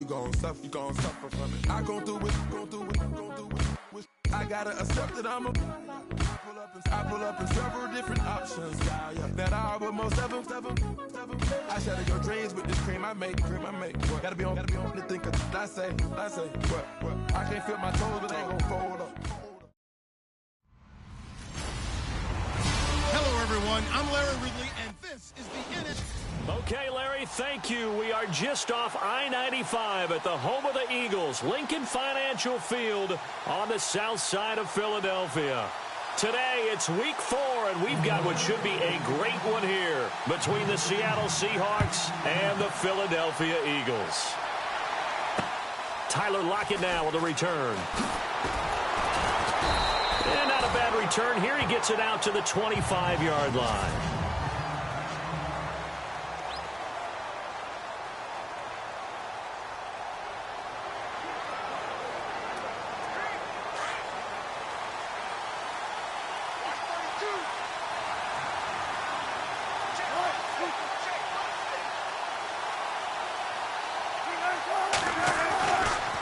You gon' suffer from it. I gon' do it. I gotta accept that I pull up in several different options. That I will most seven. I shatter your dreams with this cream I make. What? Gotta be on the thinker. I say. What? I can't feel my toes, but they ain't gon' fold up. Hello, everyone. I'm Larry Ridley, and this is the Init. Okay, Larry, thank you. We are just off I-95 at the home of the Eagles, Lincoln Financial Field on the south side of Philadelphia. Today, it's week 4, and we've got what should be a great one here between the Seattle Seahawks and the Philadelphia Eagles. Tyler Lockett now with the return. And not a bad return here. He gets it out to the 25-yard line.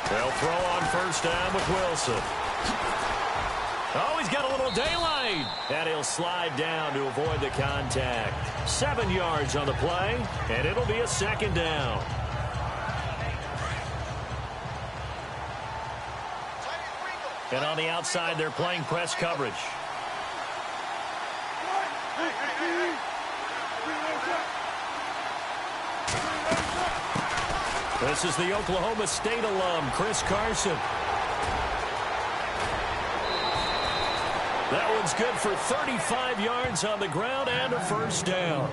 They'll throw on first down with Wilson. Oh, he's got a little daylight. And he'll slide down to avoid the contact. 7 yards on the play, and it'll be a second down. And on the outside, they're playing press coverage. This is the Oklahoma State alum, Chris Carson. That one's good for 35 yards on the ground and a first down.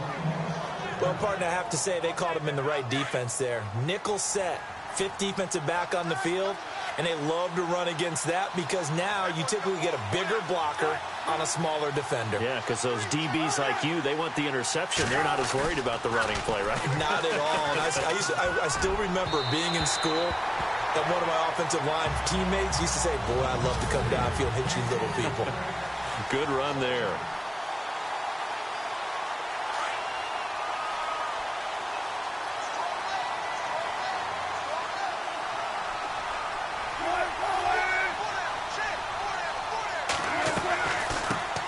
Well, partner, I have to say they called him in the right defense there. Nickel set, 5th defensive back on the field, and they love to run against that because now you typically get a bigger blocker on a smaller defender. Yeah, because those DBs like you, they want the interception. They're not as worried about the running play, right? Not at all. And I still remember being in school, and one of my offensive line teammates used to say, boy, I'd love to come downfield and hit you little people. Good run there.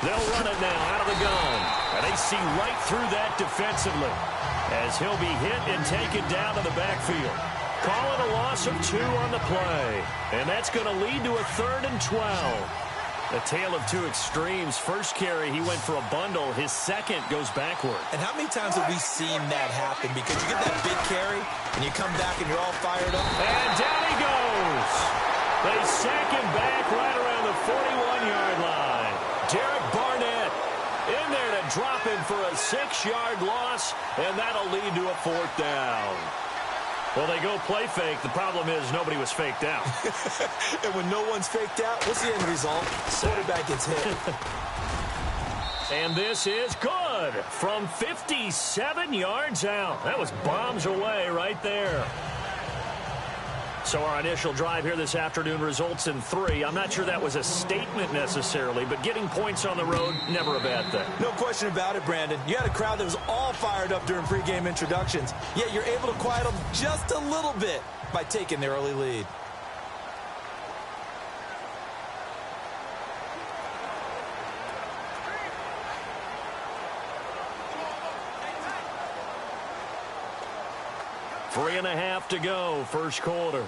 They'll run it now out of the gun. And they see right through that defensively as he'll be hit and taken down to the backfield. Call it a loss of 2 on the play. And that's going to lead to a 3rd and 12. A tale of two extremes. First carry, he went for a bundle. His second goes backward. And how many times have we seen that happen? Because you get that big carry, and you come back and you're all fired up. And down he goes. They sack him back right around the 41-yard line. Derek Barnett in there to drop him for a 6-yard loss, and that'll lead to a 4th down. Well, they go play fake. The problem is nobody was faked out. And when no one's faked out, what's the end result? Quarterback gets hit. And this is good from 57 yards out. That was bombs away right there. So our initial drive here this afternoon results in 3. I'm not sure that was a statement necessarily, but getting points on the road, never a bad thing. No question about it, Brandon. You had a crowd that was all fired up during pregame introductions, yet you're able to quiet them just a little bit by taking the early lead. Three and a half to go, first quarter.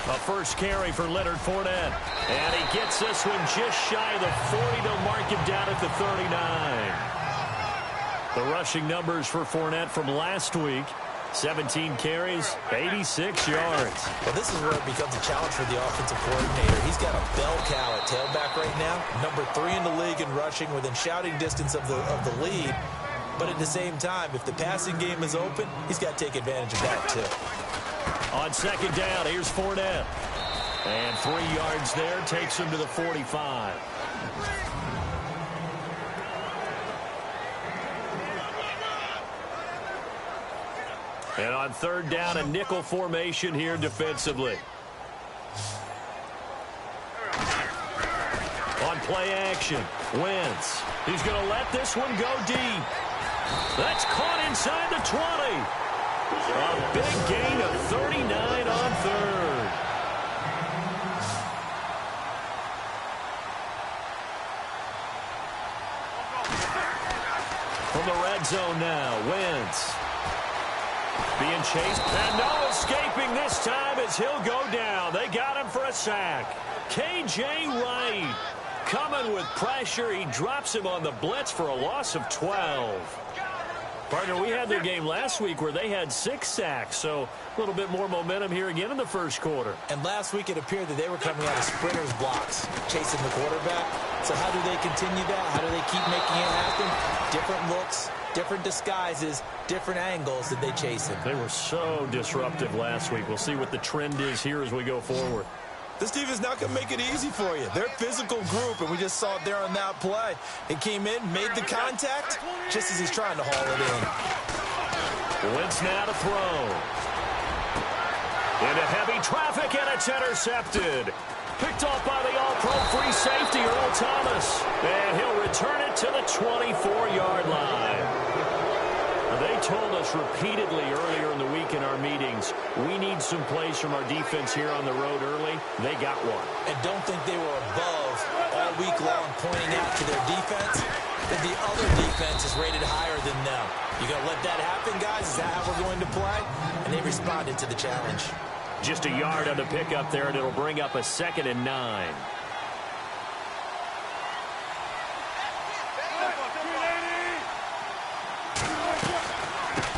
A first carry for Leonard Fournette. And he gets this one just shy of the 40 to mark him down at the 39. The rushing numbers for Fournette from last week. 17 carries, 86 yards. Well, this is where it becomes a challenge for the offensive coordinator. He's got a bell cow at tailback right now, number 3 in the league in rushing, within shouting distance of the lead. But at the same time, if the passing game is open, he's got to take advantage of that too. On second down, here's Fournette. And 3 yards there takes him to the 45. And on third down, a nickel formation here defensively. On play action, Wentz. He's going to let this one go deep. That's caught inside the 20. A big gain of 39 on third. From the red zone now, Wentz. Being chased, and no escaping this time as he'll go down. They got him for a sack. K.J. Wright coming with pressure. He drops him on the blitz for a loss of 12. Partner, we had their game last week where they had 6 sacks, so a little bit more momentum here again in the first quarter. And last week it appeared that they were coming out of sprinters blocks, chasing the quarterback. So how do they continue that? How do they keep making it happen? Different looks, different disguises, different angles that they chase him. They were so disruptive last week. We'll see what the trend is here as we go forward. This team is not going to make it easy for you. They're a physical group, and we just saw it there on that play. It came in, made the contact, just as he's trying to haul it in. Wentz now to throw. Into heavy traffic, and it's intercepted. Picked off by the all-pro free safety, Earl Thomas. And he'll return it to the 24-yard line. They told us repeatedly earlier in the week in our meetings, we need some plays from our defense here on the road early. They got one. And don't think they were above all week long pointing out to their defense that the other defense is rated higher than them. You going to let that happen, guys? Is that how we're going to play? And they responded to the challenge. Just a yard on the pickup there, and it'll bring up a 2nd and 9.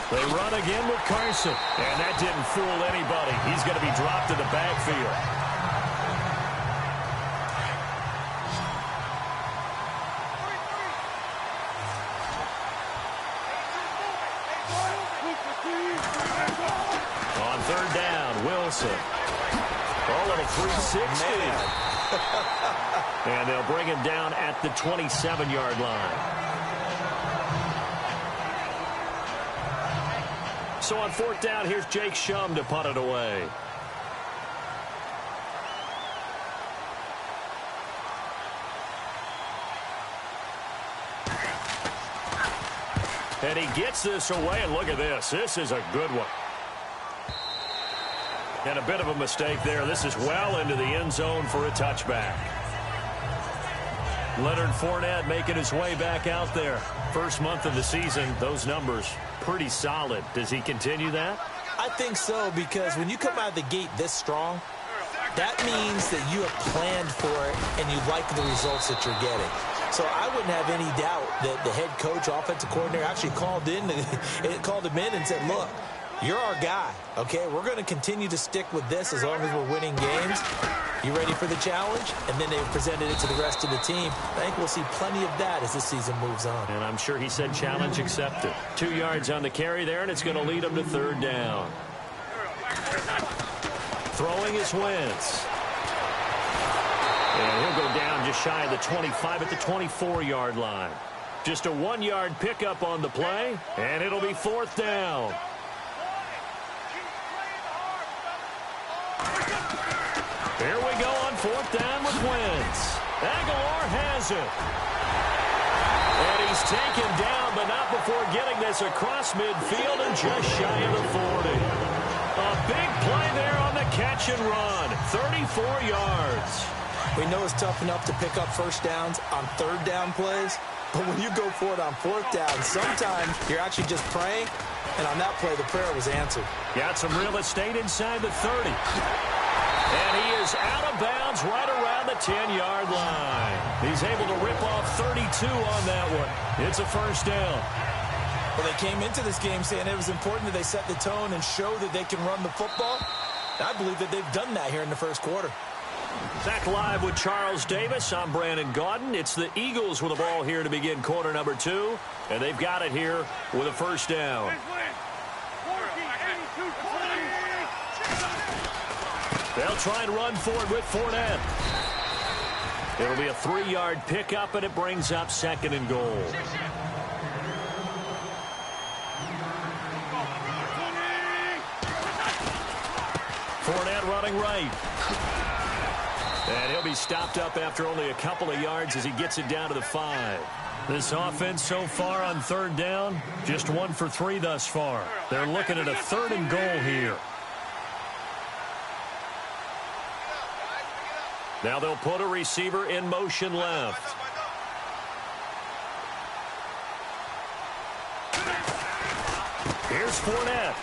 They run again with Carson, and that didn't fool anybody. He's going to be dropped in the backfield. On 3rd down, Wilson. Oh, little 360. And they'll bring him down at the 27-yard line. So on 4th down, here's Jake Shum to punt it away. And he gets this away, and look at this. This is a good one. And a bit of a mistake there. This is well into the end zone for a touchback. Leonard Fournette making his way back out there. First month of the season, those numbers pretty solid. Does he continue that? I think so, because when you come out of the gate this strong, that means that you have planned for it and you like the results that you're getting. So I wouldn't have any doubt that the head coach, offensive coordinator, actually called him in and said, look, you're our guy, okay? We're going to continue to stick with this as long as we're winning games. You ready for the challenge? And then they presented it to the rest of the team. I think we'll see plenty of that as this season moves on. And I'm sure he said challenge accepted. 2 yards on the carry there, and it's going to lead him to 3rd down. Throwing is Wentz. And he'll go down just shy of the 25 at the 24-yard line. Just a 1-yard pickup on the play, and it'll be 4th down. Here we go on 4th down with Wentz. Aguilar has it. And he's taken down, but not before getting this across midfield and just shy of the 40. A big play there on the catch and run. 34 yards. We know it's tough enough to pick up first downs on 3rd down plays, but when you go for it on 4th down, sometimes you're actually just praying, and on that play, the prayer was answered. Got some real estate inside the 30. And he is out of bounds right around the 10-yard line. He's able to rip off 32 on that one. It's a 1st down. Well, they came into this game saying it was important that they set the tone and show that they can run the football. I believe that they've done that here in the first quarter. Back live with Charles Davis. I'm Brandon Gaudin. It's the Eagles with the ball here to begin quarter number 2. And they've got it here with a 1st down. They'll try and run forward with Fournette. It'll be a 3-yard pickup, and it brings up 2nd and goal. Fournette running right. And he'll be stopped up after only a couple of yards as he gets it down to the 5. This offense so far on third down, just 1 for 3 thus far. They're looking at a 3rd and goal here. Now they'll put a receiver in motion left. Here's Fournette.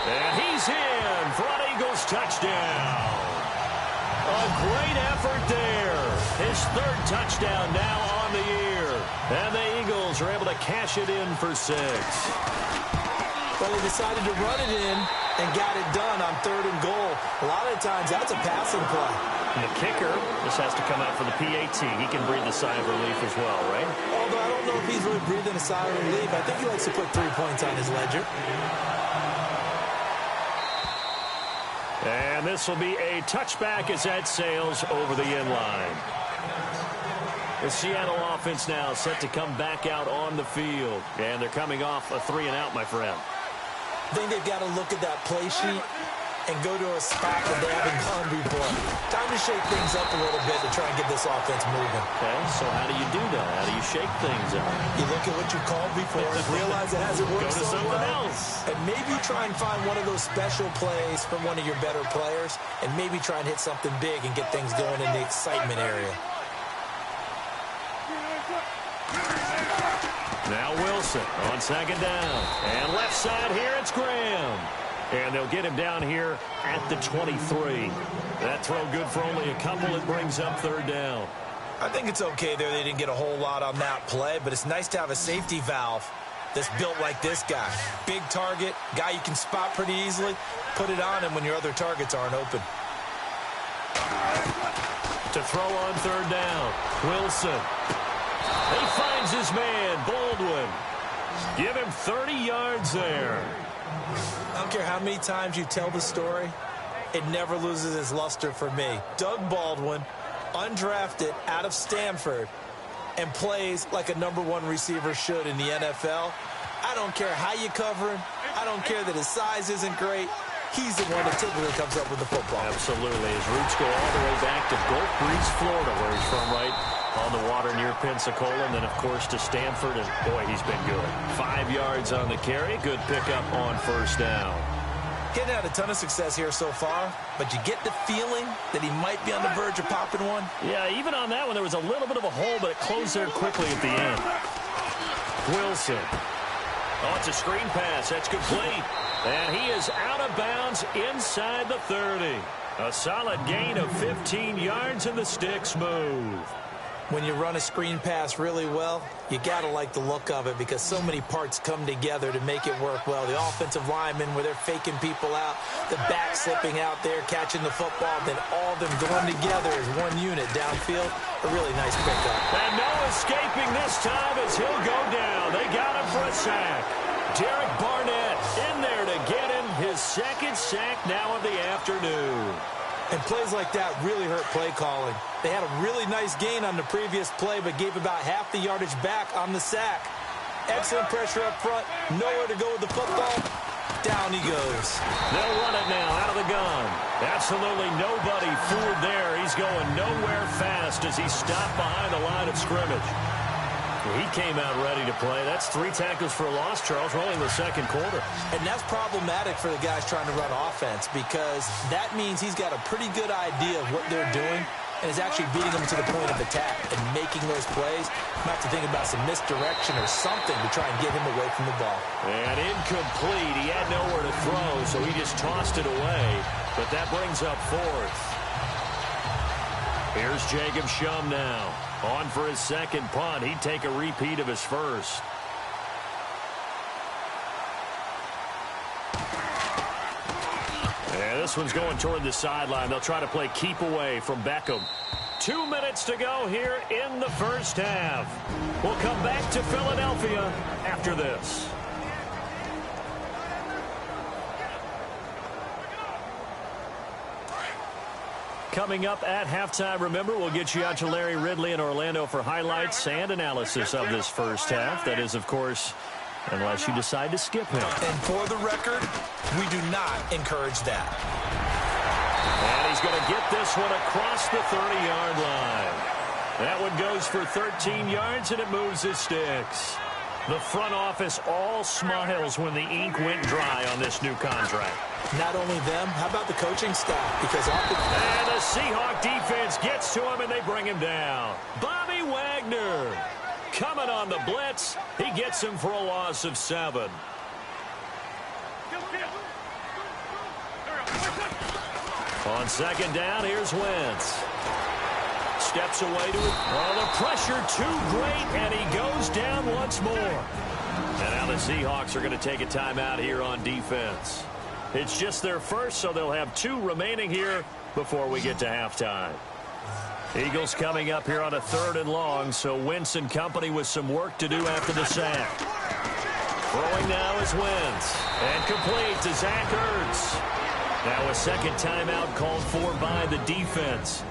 And he's in for an Eagles touchdown. A great effort there. His 3rd touchdown now on the year. And the Eagles are able to cash it in for 6. Well, they decided to run it in and got it done on 3rd and goal. A lot of times, that's a passing play. And the kicker just has to come out for the PAT. He can breathe a sigh of relief as well, right? Although I don't know if he's really breathing a sigh of relief. I think he likes to put 3 points on his ledger. And this will be a touchback as that sails over the end line. The Seattle offense now set to come back out on the field. And they're coming off a 3 and out, my friend. I think they've got to look at that play sheet and go to a spot that they haven't gone before. Time to shake things up a little bit to try and get this offense moving. Okay, so how do you do that? How do you shake things up? You look at what you called before and realize it hasn't worked so well. Else. And maybe try and find one of those special plays from one of your better players and maybe try and hit something big and get things going in the excitement area. Now Wilson on 2nd down. And left side here, it's Graham. And they'll get him down here at the 23. That throw good for only a couple. It brings up 3rd down. I think it's okay there. They didn't get a whole lot on that play, but it's nice to have a safety valve that's built like this guy. Big target, guy you can spot pretty easily. Put it on him when your other targets aren't open. To throw on 3rd down, Wilson. He finds his man, Baldwin. Give him 30 yards there. I don't care how many times you tell the story, it never loses its luster for me. Doug Baldwin, undrafted out of Stanford, and plays like a #1 receiver should in the NFL. I don't care how you cover him. I don't care that his size isn't great. He's the one that typically comes up with the football. Absolutely. His roots go all the way back to Gulf Breeze, Florida, where he's from, right on the water near Pensacola, and then, of course, to Stanford, and, boy, he's been good. 5 yards on the carry. Good pickup on 1st down. Getting had a ton of success here so far, but you get the feeling that he might be on the verge of popping one. Yeah, even on that one, there was a little bit of a hole, but it closed there quickly at the end. Wilson. Oh, it's a screen pass. That's complete. And he is out of bounds inside the 30. A solid gain of 15 yards, and the sticks move. When you run a screen pass really well, you got to like the look of it because so many parts come together to make it work well. The offensive linemen, where they're faking people out, the back slipping out there, catching the football, then all of them going together as one unit downfield. A really nice pickup. And no escaping this time as he'll go down. They got him for a sack. Derek Barnett in there to get him his 2nd sack now of the afternoon. And plays like that really hurt play calling. They had a really nice gain on the previous play, but gave about half the yardage back on the sack. Excellent pressure up front. Nowhere to go with the football. Down he goes. They'll run it now out of the gun. Absolutely nobody fooled there. He's going nowhere fast as he's stopped behind the line of scrimmage. He came out ready to play. That's 3 tackles for a loss, Charles, rolling the 2nd quarter. And that's problematic for the guys trying to run offense because that means he's got a pretty good idea of what they're doing and is actually beating them to the point of attack and making those plays. Might have to think about some misdirection or something to try and get him away from the ball. And incomplete. He had nowhere to throw, so he just tossed it away. But that brings up 4th. Here's Jacob Shum now. On for his 2nd punt. He'd take a repeat of his 1st. And this one's going toward the sideline. They'll try to play keep away from Beckham. 2 minutes to go here in the 1st half. We'll come back to Philadelphia after this. Coming up at halftime, remember, we'll get you out to Larry Ridley in Orlando for highlights and analysis of this 1st half. That is, of course, unless you decide to skip him. And for the record, we do not encourage that. And he's going to get this one across the 30-yard line. That one goes for 13 yards, and it moves the sticks. The front office all smiles when the ink went dry on this new contract. Not only them, how about the coaching staff? Because and the Seahawk defense gets to him, and they bring him down. Bobby Wagner coming on the blitz. He gets him for a loss of 7. On second down, here's Wentz. Steps away to it. Oh, the pressure too great, and he goes down once more. And now the Seahawks are going to take a timeout here on defense. It's just their first, so they'll have 2 remaining here before we get to halftime. Eagles coming up here on a 3rd and long, so Wentz and company with some work to do after the sack. Throwing now is Wentz. And complete to Zach Ertz. Now a second timeout called for by the defense.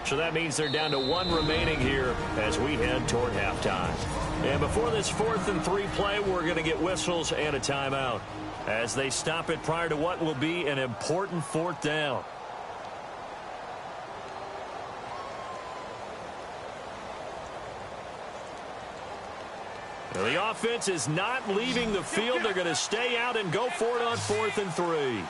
So that means they're down to 1 remaining here as we head toward halftime. And before this 4th and 3 play, we're going to get whistles and a timeout as they stop it prior to what will be an important 4th down. Now the offense is not leaving the field. They're going to stay out and go for it on 4th and 3.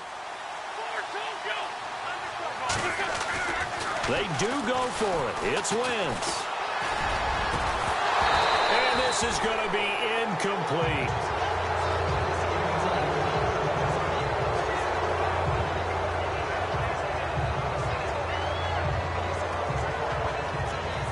They do go for it. It's Wentz. And this is going to be incomplete.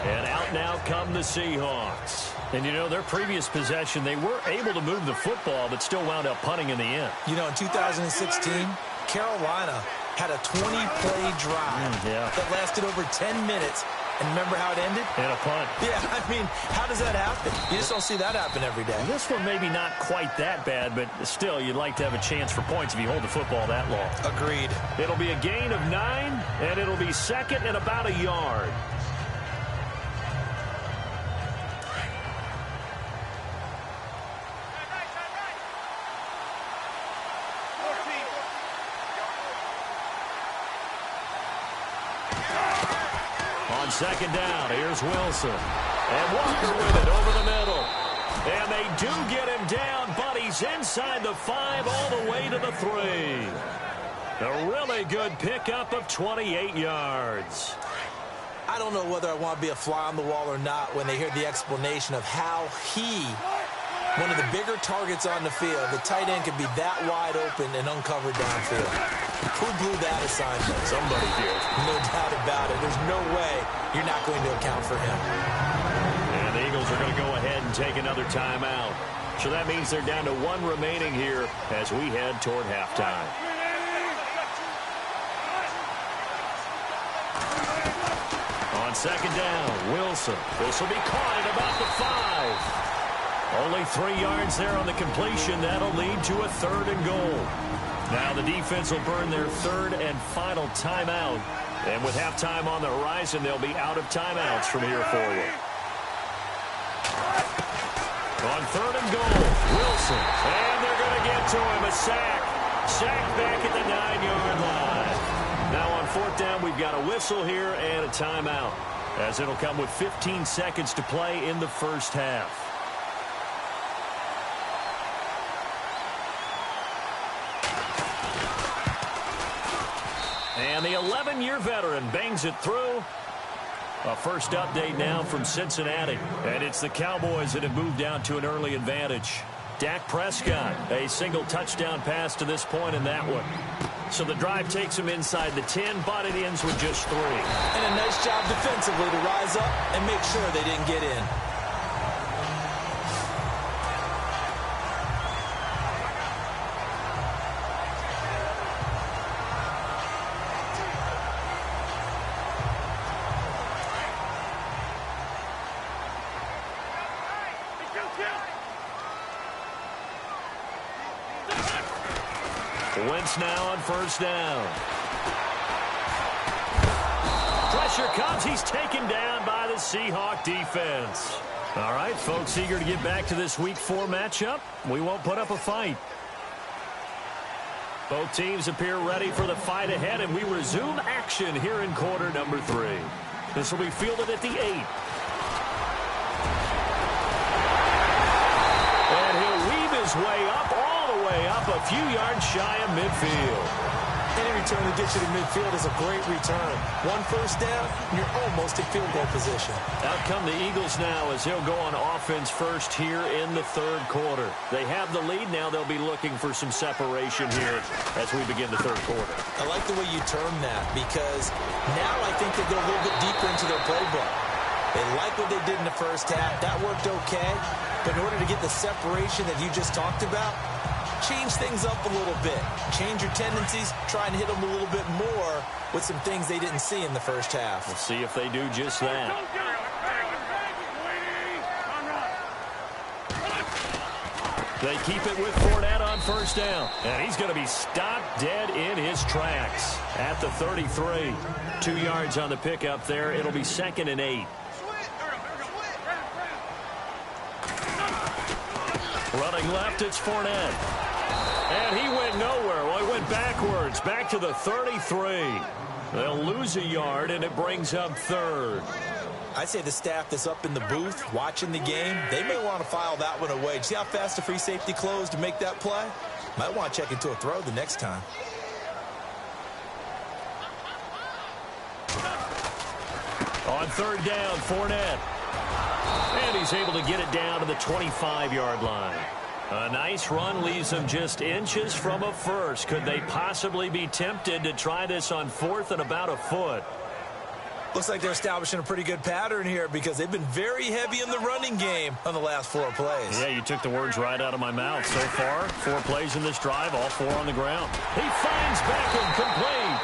And out now come the Seahawks. And, you know, their previous possession, they were able to move the football, but still wound up punting in the end. You know, in 2016, Carolina had a 20-play drive that lasted over 10 minutes. And remember how it ended? And a punt. Yeah, I mean, how does that happen? You just don't see that happen every day. This one maybe not quite that bad, but still, you'd like to have a chance for points if you hold the football that long. Agreed. It'll be a gain of 9, and it'll be 2nd and about a yard. On second down, here's Wilson. And Walker with it over the middle. And they do get him down, but he's inside the 5 all the way to the 3. A really good pickup of 28 yards. I don't know whether I want to be a fly on the wall or not when they hear the explanation of how he, one of the bigger targets on the field, the tight end could be that wide open and uncovered downfield. Who blew that assignment? Somebody did. No doubt about it. There's no way you're not going to account for him. And the Eagles are going to go ahead and take another timeout. So that means they're down to 1 remaining here as we head toward halftime. On second down, Wilson. This will be caught at about the 5. Only 3 yards there on the completion. That'll lead to a 3rd and goal. Now the defense will burn their 3rd and final timeout. And with halftime on the horizon, they'll be out of timeouts from here forward. On 3rd and goal, Wilson. And they're going to get to him. A sack. Sack back at the 9-yard line. Now on 4th down, we've got a whistle here and a timeout, as it'll come with 15 seconds to play in the first half. And the 11-year veteran bangs it through. A first update now from Cincinnati. And it's the Cowboys that have moved out to an early advantage. Dak Prescott, a single touchdown pass to this point in that one. So the drive takes him inside the 10, but it ends with just 3. And a nice job defensively to rise up and make sure they didn't get in. Wentz now on first down. Pressure comes. He's taken down by the Seahawk defense. All right, folks, eager to get back to this Week 4 matchup. We won't put up a fight. Both teams appear ready for the fight ahead, and we resume action here in quarter number 3. This will be fielded at the 8. And he'll weave his way up, all the way up, a few yards shy of midfield. Any return that gets you to midfield is a great return. One first down, you're almost in field goal position. Out come the Eagles now as he'll go on offense first here in the third quarter. They have the lead. Now they'll be looking for some separation here as we begin the third quarter. I like the way you term that because now I think they go a little bit deeper into their playbook. They like what they did in the first half. That worked okay. But in order to get the separation that you just talked about, change things up a little bit. Change your tendencies. Try and hit them a little bit more with some things they didn't see in the first half. We'll see if they do just that. They keep it with Fournette on first down. And he's going to be stopped dead in his tracks at the 33. 2 yards on the pickup there. It'll be 2nd and 8. Running left, it's Fournette. And he went nowhere. Well, he went backwards, back to the 33. They'll lose a yard, and it brings up 3rd. I'd say the staff that's up in the booth watching the game, they may want to file that one away. See how fast the free safety closed to make that play? Might want to check into a throw the next time. On 3rd down, Fournette. And he's able to get it down to the 25-yard line. A nice run leaves them just inches from a first. Could they possibly be tempted to try this on 4th and about a foot? Looks like they're establishing a pretty good pattern here because they've been very heavy in the running game on the last 4 plays. Yeah, you took the words right out of my mouth. So far, 4 plays in this drive, all 4 on the ground. He finds Beckham complete.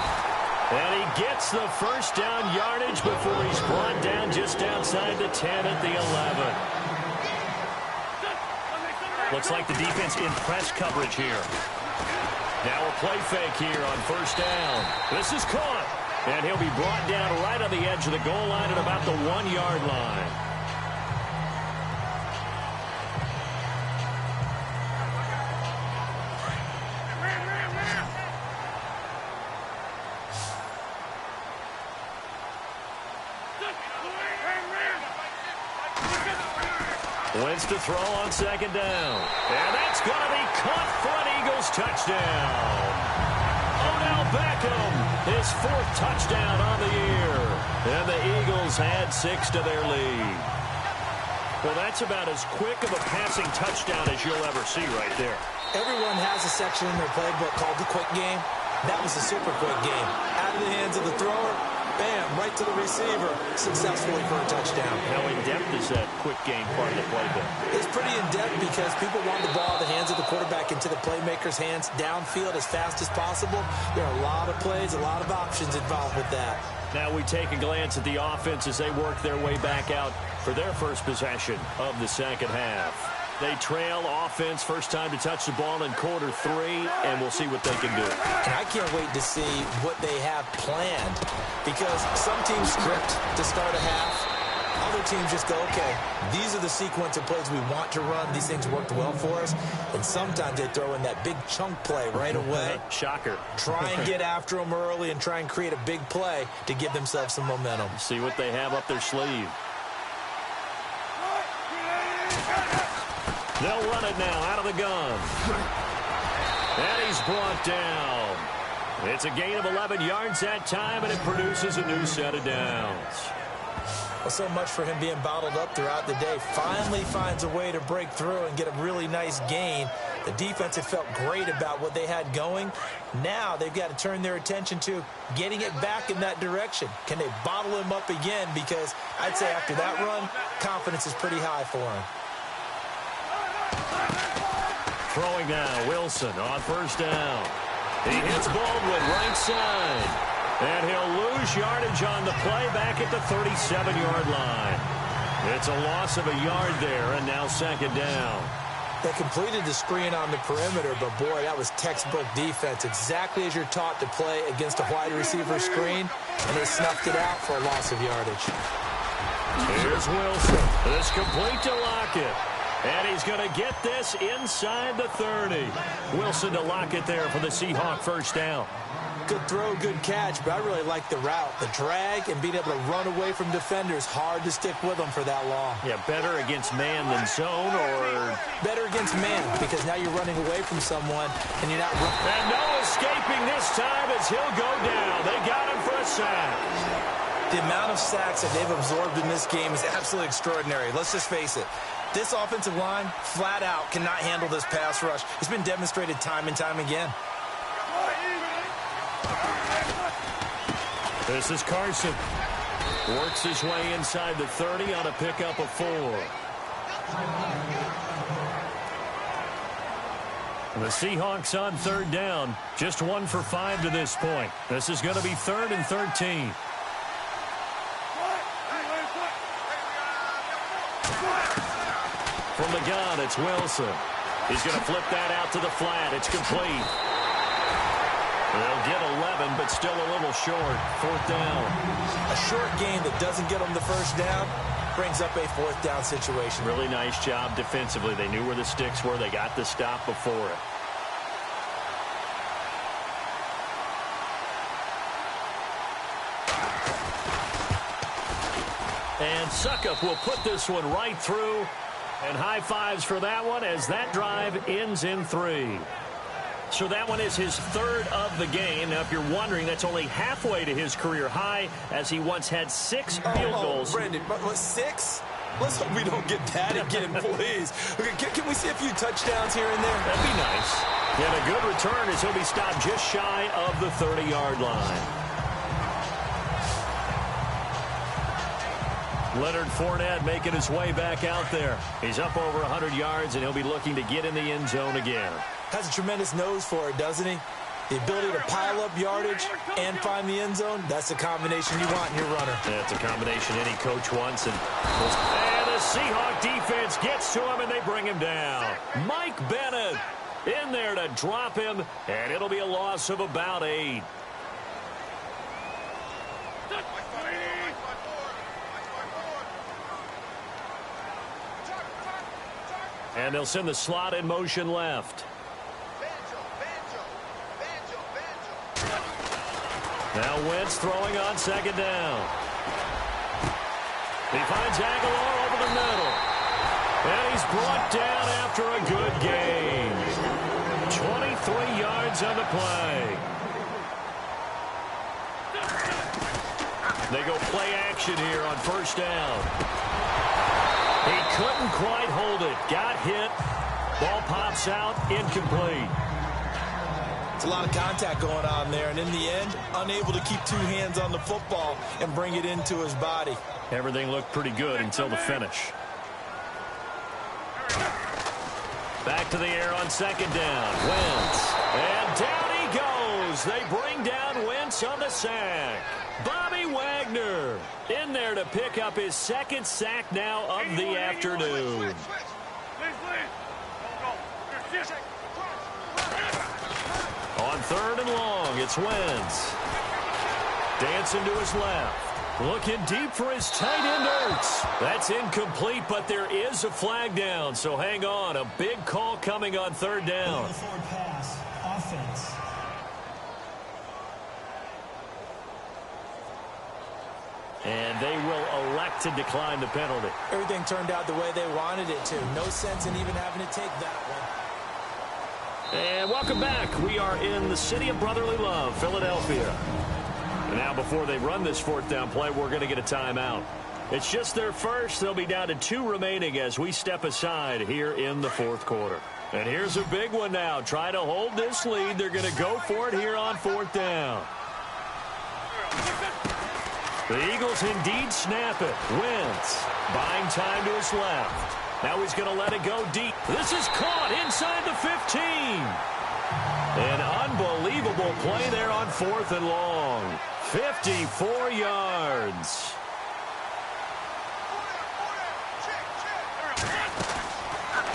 And he gets the first down yardage before he's brought down just outside the 10 at the 11. Looks like the defense in press coverage here. Now a play fake here on first down. This is caught. And he'll be brought down right on the edge of the goal line at about the 1-yard line. Wentz to throw on 2nd down. And that's going to be caught for an Eagles touchdown. Odell Beckham, his 4th touchdown on the year. And the Eagles add 6 to their lead. Well, that's about as quick of a passing touchdown as you'll ever see right there. Everyone has a section in their playbook called the quick game. That was a super quick game. Out of the hands of the thrower, bam, right to the receiver, successfully for a touchdown. How in-depth is that quick game part of the playbook? It's pretty in-depth because people want the ball out of the hands of the quarterback into the playmaker's hands downfield as fast as possible. There are a lot of plays, a lot of options involved with that. Now we take a glance at the offense as they work their way back out for their first possession of the second half. They trail offense, first time to touch the ball in quarter 3, and we'll see what they can do. And I can't wait to see what they have planned because some teams script to start a half. Other teams just go, okay, these are the sequence of plays we want to run. These things worked well for us. And sometimes they throw in that big chunk play right away. Shocker. Try and get after them early and try and create a big play to give themselves some momentum. See what they have up their sleeve. They'll run it now out of the gun. And he's brought down. It's a gain of 11 yards that time, and it produces a new set of downs. Well, so much for him being bottled up throughout the day. Finally finds a way to break through and get a really nice gain. The defense had felt great about what they had going. Now they've got to turn their attention to getting it back in that direction. Can they bottle him up again? Because I'd say after that run, confidence is pretty high for him. Throwing now, Wilson on first down. He hits Baldwin right side. And he'll lose yardage on the play back at the 37-yard line. It's a loss of a yard there, and now second down. They completed the screen on the perimeter, but boy, that was textbook defense. Exactly as you're taught to play against a wide receiver screen, and they snuffed it out for a loss of yardage. Here's Wilson. It's complete to Lockett. And he's going to get this inside the 30. Wilson to lock it there for the Seahawk first down. Good throw, good catch, but I really like the route. The drag and being able to run away from defenders. Hard to stick with them for that long. Yeah, better against man than zone, or? Better against man, because now you're running away from someone and you're not running. And no escaping this time as he'll go down. They got him for a sack. The amount of sacks that they've absorbed in this game is absolutely extraordinary. Let's just face it. This offensive line, flat out, cannot handle this pass rush. It's been demonstrated time and time again. This is Carson. Works his way inside the 30 on a pickup of 4. The Seahawks on third down. Just 1 for 5 to this point. This is going to be 3rd and 13. From the gun, it's Wilson. He's going to flip that out to the flat. It's complete. They'll get 11, but still a little short. 4th down. A short gain that doesn't get them the first down brings up a 4th down situation. Really nice job defensively. They knew where the sticks were. They got the stop before it. And Suckup will put this one right through. And high fives for that one as that drive ends in 3. So that one is his 3rd of the game. Now, if you're wondering, that's only halfway to his career high, as he once had 6 field goals. Brandon, but 6? Let's hope we don't get that again, please. Okay, can we see a few touchdowns here and there? That'd be nice. And a good return as he'll be stopped just shy of the 30-yard line. Leonard Fournette making his way back out there. He's up over 100 yards, and he'll be looking to get in the end zone again. Has a tremendous nose for it, doesn't he? The ability to pile up yardage and find the end zone, that's the combination you want in your runner. That's a combination any coach wants. And the Seahawk defense gets to him, and they bring him down. Mike Bennett in there to drop him, and it'll be a loss of about 8. And they'll send the slot in motion left. Now Wentz throwing on 2nd down. He finds Aguilar over the middle. And he's brought down after a good gain. 23 yards on the play. They go play action here on 1st down. He couldn't quite hold it. Got hit. Ball pops out. Incomplete. It's a lot of contact going on there, and in the end, unable to keep 2 hands on the football and bring it into his body. Everything looked pretty good until the finish. Back to the air on 2nd down. Wentz. And down he goes. They bring down Wentz on the sack. Bobby Wagner in there to pick up his 2nd sack now of the afternoon. On 3rd and long, it's Wentz. Dancing to his left. Looking deep for his tight end, Ertz. That's incomplete, but there is a flag down, so hang on. A big call coming on 3rd down. Forward pass, offense. And they will elect to decline the penalty. Everything turned out the way they wanted it to. No sense in even having to take that one. And welcome back. We are in the city of brotherly love, Philadelphia. And now before they run this 4th down play, we're going to get a timeout. It's just their first. They'll be down to 2 remaining as we step aside here in the 4th quarter. And here's a big one now. Try to hold this lead. They're going to go for it here on 4th down. The Eagles indeed snap it. Wentz buying time to his left. Now he's going to let it go deep. This is caught inside the 15. An unbelievable play there on 4th and long. 54 yards.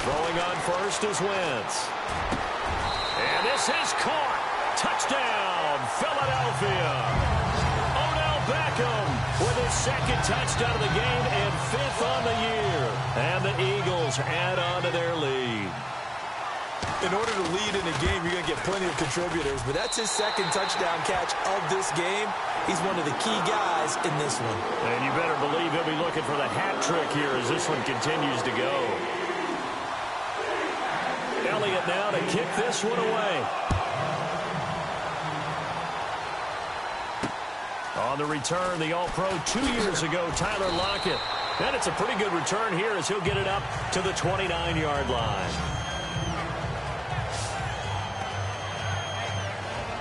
Throwing on first is Wentz. And this is caught. Touchdown, Philadelphia. Odell Beckham with his second touchdown of the game and 5th on the year. And the Eagles add on to their lead. In order to lead in a game, you're going to get plenty of contributors, but that's his second touchdown catch of this game. He's one of the key guys in this one. And you better believe he'll be looking for the hat trick here as this one continues to go. Elliott now to kick this one away. On the return, the All-Pro 2 years ago, Tyler Lockett. And it's a pretty good return here as he'll get it up to the 29-yard line.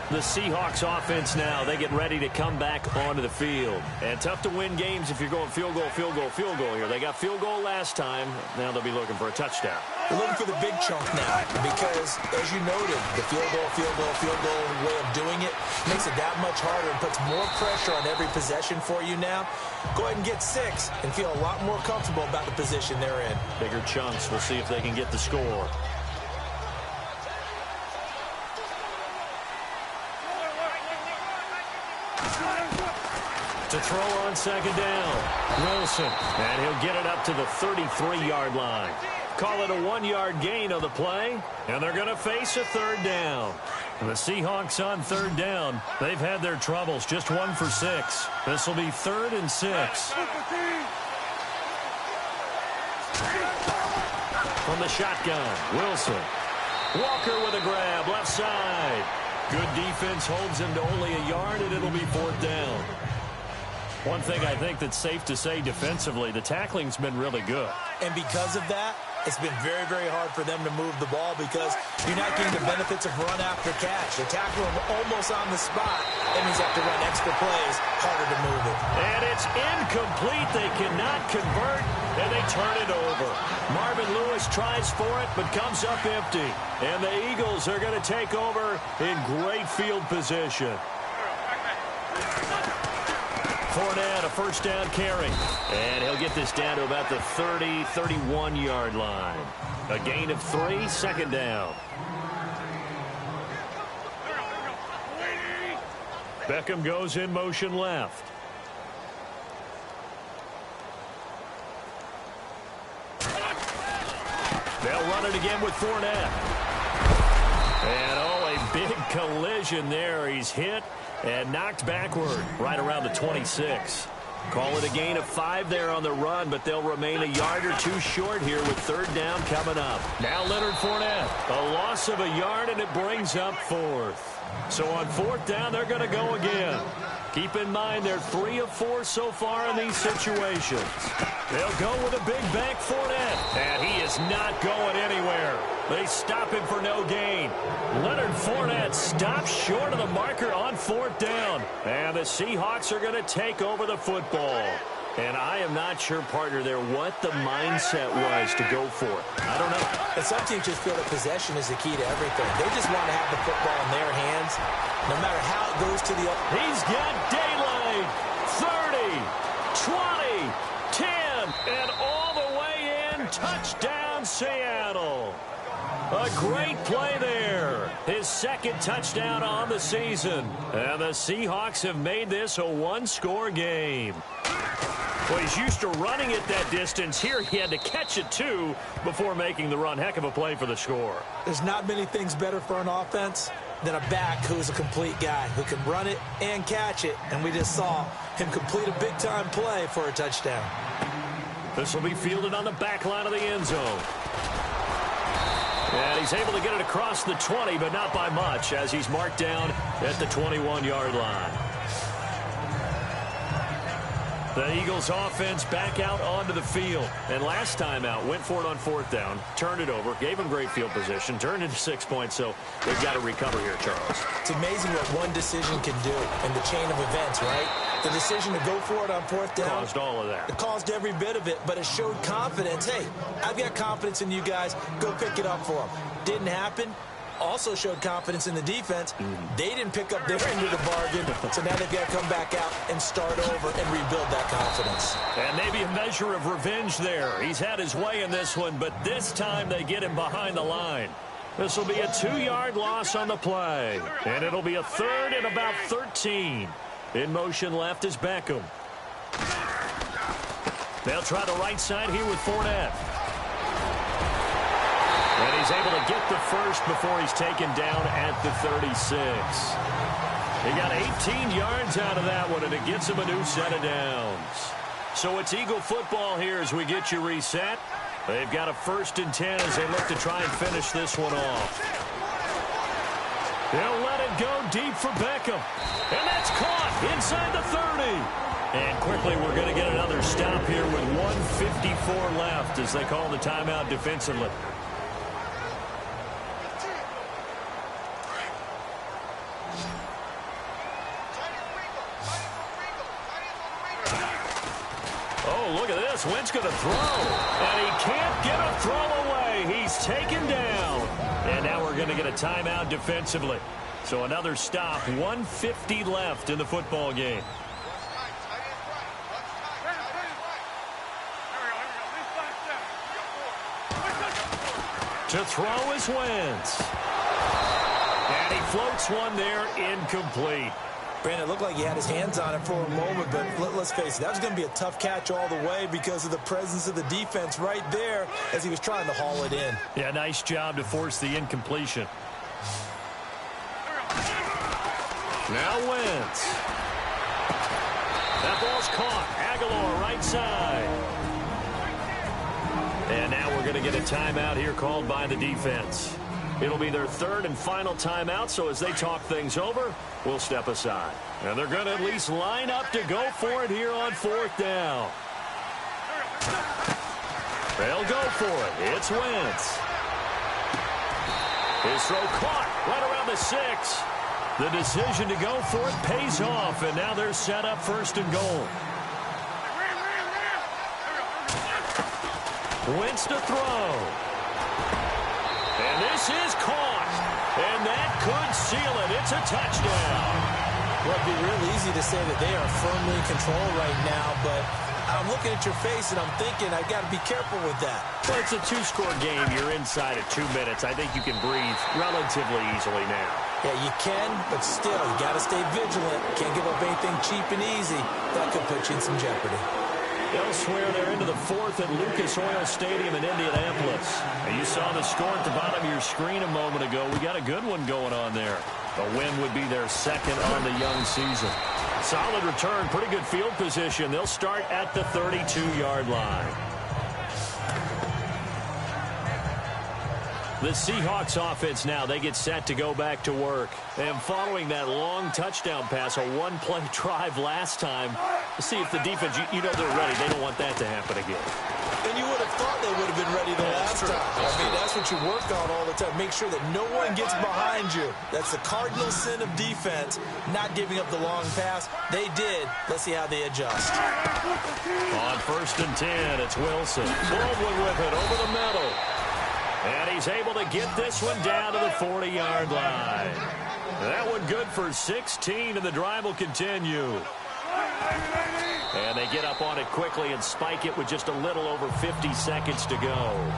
The Seahawks offense now, they get ready to come back onto the field. And tough to win games if you're going field goal, field goal, field goal here. They got field goal last time. Now they'll be looking for a touchdown. They're looking for the big chunk now because, as you noted, the field goal way of doing it makes it that much harder and puts more pressure on every possession for you now. Go ahead and get 6 and feel a lot more comfortable about the position they're in. Bigger chunks. We'll see if they can get the score. To throw on second down, Wilson, and he'll get it up to the 33-yard line. Call it a 1-yard gain on the play, and they're going to face a 3rd down. And the Seahawks on 3rd down, they've had their troubles, just 1 for 6. This will be 3rd and 6. From the shotgun, Wilson. Walker with a grab, left side. Good defense holds him to only a yard, and it'll be 4th down. One thing I think that's safe to say defensively, the tackling's been really good. And because of that, it's been very, very hard for them to move the ball because you're not getting the benefits of run after catch. They're tackling him almost on the spot. That means you have to run extra plays, harder to move it. And it's incomplete. They cannot convert, and they turn it over. Marvin Lewis tries for it, but comes up empty. And the Eagles are going to take over in great field position. Fournette, a 1st down carry. And he'll get this down to about the 30, 31-yard line. A gain of 3, 2nd down. Beckham goes in motion left. They'll run it again with Fournette. And, a big collision there. He's hit and knocked backward right around the 26. Call it a gain of 5 there on the run, but they'll remain a yard or 2 short here with 3rd down coming up. Now Leonard Fournette, a loss of a yard, and it brings up 4th. So on 4th down, they're going to go again. Keep in mind they're 3 of 4 so far in these situations. They'll go with a big bank Fournette, and he is not going anywhere. They stop him for no gain. Leonard Fournette stops short of the marker on 4th down. And the Seahawks are going to take over the football. And I am not sure, partner, there what the mindset was to go for it. I don't know. And some teams just feel that possession is the key to everything. They just want to have the football in their hands, no matter how it goes to the other. He's got daylight. 30, 20, 10, and all the way in. Touchdown, Seattle. A great play there. His 2nd touchdown on the season. And the Seahawks have made this a 1-score game. Well, he's used to running it that distance. Here he had to catch it, too, before making the run. Heck of a play for the score. There's not many things better for an offense than a back who's a complete guy, who can run it and catch it. And we just saw him complete a big-time play for a touchdown. This will be fielded on the back line of the end zone. And he's able to get it across the 20, but not by much, as he's marked down at the 21-yard line. The Eagles offense back out onto the field. And last time out, went for it on 4th down, turned it over, gave him great field position, turned into 6 points, so they've got to recover here, Charles. It's amazing what one decision can do in the chain of events, right? The decision to go for it on 4th down. Caused all of that. It caused every bit of it, but it showed confidence. Hey, I've got confidence in you guys. Go pick it up for them. Didn't happen. Also showed confidence in the defense. They didn't pick up their end of the bargain, so now they've got to come back out and start over and rebuild that confidence. And maybe a measure of revenge there. He's had his way in this one, but this time they get him behind the line. This will be a 2-yard loss on the play, and it'll be a 3rd and about 13. In motion left is Beckham. They'll try the right side here with Fournette. And he's able to get the first before he's taken down at the 36. He got 18 yards out of that one, and it gets him a new set of downs. So it's Eagle football here as we get you reset. They've got a 1st and 10 as they look to try and finish this one off. They'll let it go deep for Beckham. And that's caught inside the 30. And quickly we're going to get another stop here with 1:54 left as they call the timeout defensively. Oh, look at this. Wentz going to throw. And he can't get a throw away. He's taken down. And now we're going to get a timeout defensively. So another stop. 1:50 left in the football game. To throw is Wentz. And he floats one there, incomplete. Brandon, it looked like he had his hands on it for a moment, but let's face it, that was going to be a tough catch all the way because of the presence of the defense right there as he was trying to haul it in. Yeah, nice job to force the incompletion. Now Wentz. That ball's caught. Aguilar right side. And now we're going to get a timeout here called by the defense. It'll be their 3rd and final timeout, so as they talk things over, we'll step aside. And they're going to at least line up to go for it here on 4th down. They'll go for it. It's Wentz. His throw caught right around the 6. The decision to go for it pays off, and now they're set up 1st and goal. Wentz to throw. And this is caught. And that could seal it. It's a touchdown. Well, it'd be real easy to say that they are firmly in control right now, but I'm looking at your face and I'm thinking I've got to be careful with that. Well, it's a 2-score game. You're inside at 2 minutes. I think you can breathe relatively easily now. Yeah, you can, but still, you got to stay vigilant. Can't give up anything cheap and easy. That could put you in some jeopardy. Elsewhere, they're into the 4th at Lucas Oil Stadium in Indianapolis. And you saw the score at the bottom of your screen a moment ago. We got a good one going on there. A win would be their 2nd on the young season. Solid return, pretty good field position. They'll start at the 32-yard line. The Seahawks offense now, they get set to go back to work. And following that long touchdown pass, a 1-play drive last time, see if the defense, you know they're ready. They don't want that to happen again. And you would have thought they would have been ready the last time. I mean, that's what you work on all the time. Make sure that no one gets behind you. That's the cardinal sin of defense, not giving up the long pass. They did. Let's see how they adjust. On 1st and 10, it's Wilson. Baldwin with it over the middle. And he's able to get this one down to the 40-yard line. That one good for 16, and the drive will continue. And they get up on it quickly and spike it with just a little over 50 seconds to go.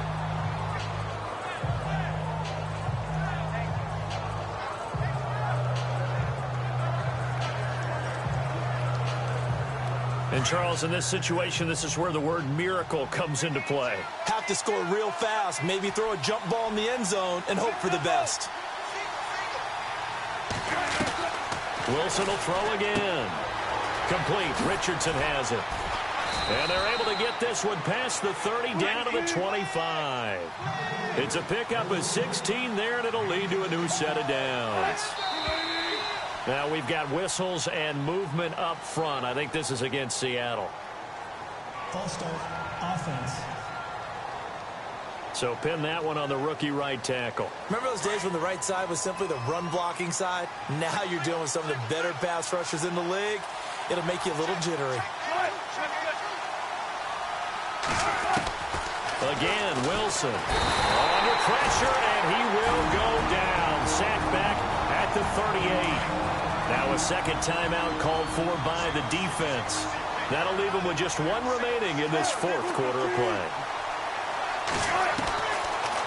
And, Charles, in this situation, this is where the word miracle comes into play. Have to score real fast, maybe throw a jump ball in the end zone and hope for the best. Wilson will throw again. Complete. Richardson has it. And they're able to get this one past the 30 down to the 25. It's a pickup of 16 there, and it'll lead to a new set of downs. Now we've got whistles and movement up front. I think this is against Seattle. False start, offense. So pin that one on the rookie right tackle. Remember those days when the right side was simply the run-blocking side? Now you're dealing with some of the better pass rushers in the league. It'll make you a little jittery. Again, Wilson under pressure, and he will go down. Sacked back at the 38. Now a second timeout called for by the defense. That'll leave him with just one remaining in this 4th quarter of play.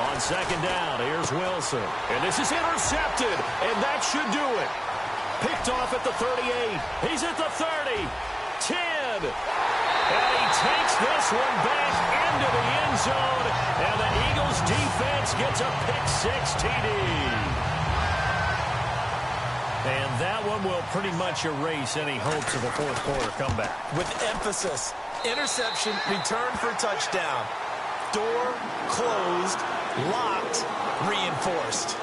On 2nd down, here's Wilson. And this is intercepted, and that should do it. Picked off at the 38. He's at the 30. 10. And he takes this one back into the end zone. And the Eagles defense gets a pick-6 TD. And that one will pretty much erase any hopes of a fourth-quarter comeback. With emphasis, interception, return for touchdown. Door closed, locked, reinforced.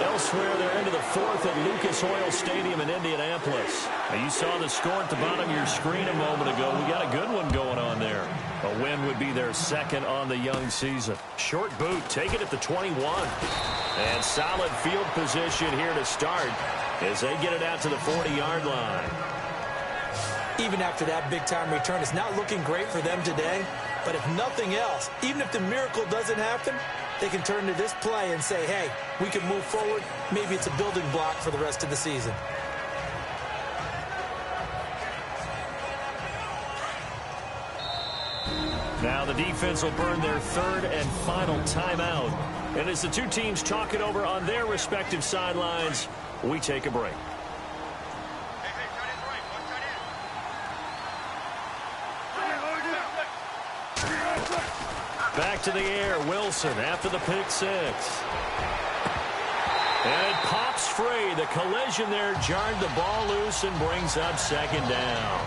Elsewhere, they're into the fourth at Lucas Oil Stadium in Indianapolis. Now, you saw the score at the bottom of your screen a moment ago. We got a good one going on there. A win would be their second on the young season. Short boot, take it at the 21. And solid field position here to start as they get it out to the 40-yard line. Even after that big-time return, it's not looking great for them today. But if nothing else, even if the miracle doesn't happen, they can turn to this play and say, hey, we can move forward. Maybe it's a building block for the rest of the season. Now the defense will burn their third and final timeout. And as the two teams talk it over on their respective sidelines, we take a break. Back to the air, Wilson after the pick-6. And it pops free. The collision there jarred the ball loose and brings up second down.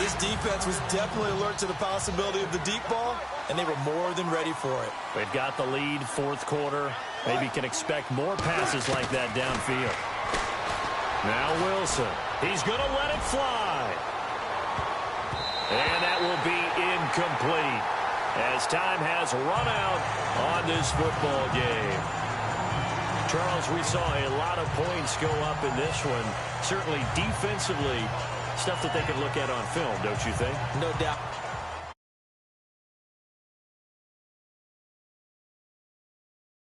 This defense was definitely alert to the possibility of the deep ball, and they were more than ready for it. They've got the lead, fourth quarter. Maybe can expect more passes like that downfield. Now Wilson. He's going to let it fly. And that will be incomplete as time has run out on this football game. Charles, we saw a lot of points go up in this one. Certainly defensively, stuff that they could look at on film, don't you think? No doubt.